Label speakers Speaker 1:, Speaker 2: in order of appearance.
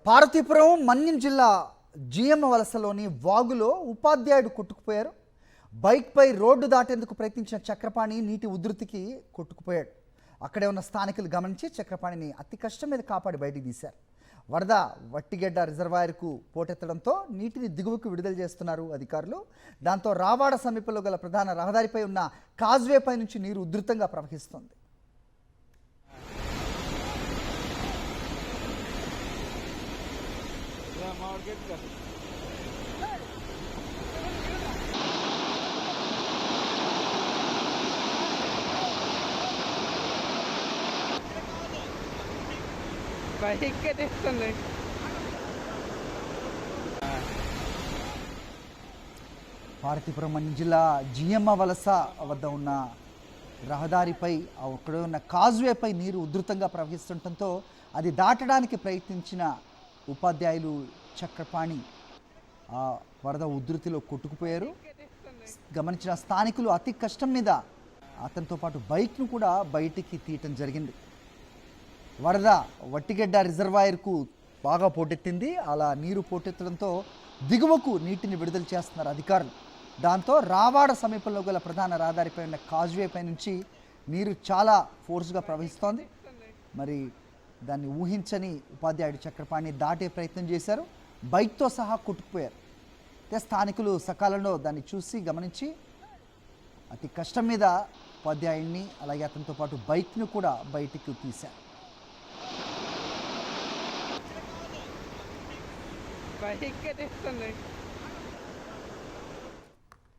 Speaker 1: పార్వతీపురం మన్యం జిల్లా జిఎమ్మ వలసలోని వాగులో ఉపాధ్యాయుడు కొట్టుకుపోయారు. బైక్పై రోడ్డు దాటేందుకు ప్రయత్నించిన చక్రపాణి నీటి ఉధృతికి కొట్టుకుపోయాడు. అక్కడే ఉన్న స్థానికులు గమనించి చక్రపాణిని అతి కష్టం మీద కాపాడి బయటికి తీశారు. వరద వట్టిగెడ్డ రిజర్వాయర్కు పోటెత్తడంతో నీటిని దిగువకు విడుదల చేస్తున్నారు అధికారులు. దాంతో రావాడ సమీపంలో గల ప్రధాన రహదారిపై ఉన్న కాజ్వేపై నుంచి నీరు ఉధృతంగా ప్రవహిస్తోంది. పార్వతీపురం మన్యం జిల్లా జిఎమ్మ వలస వద్ద ఉన్న రహదారిపై అక్కడ ఉన్న కాజ్వేపై నీరు ఉధృతంగా ప్రవహిస్తుండటంతో అది దాటడానికి ప్రయత్నించిన ఉపాధ్యాయులు చక్రపాణి ఆ వరద ఉధృతిలో కొట్టుకుపోయారు. గమనించిన స్థానికులు అతి కష్టం మీద అతనితో పాటు బైక్ను కూడా బయటికి తీయటం జరిగింది. వరద వట్టిగెడ్డ రిజర్వాయర్కు బాగా పోటెత్తింది. అలా నీరు పోటెత్తడంతో దిగువకు నీటిని విడుదల చేస్తున్నారు అధికారులు. దాంతో రావాడ సమీపంలో గల ప్రధాన రహదారిపై ఉన్న కాజ్వేపై నుంచి నీరు చాలా ఫోర్స్గా ప్రవహిస్తోంది. మరి దాన్ని ఊహించని ఉపాధ్యాయుడు చక్రపాణి దాటే ప్రయత్నం చేశారు. బైక్తో సహా కొట్టుకుపోయారు. అయితే స్థానికులు సకాలంలో దాన్ని చూసి గమనించి అతి కష్టం మీద ఉపాధ్యాయుడిని అలాగే అతనితో పాటు బైక్ను కూడా బయటికి తీశారు.
Speaker 2: బైక్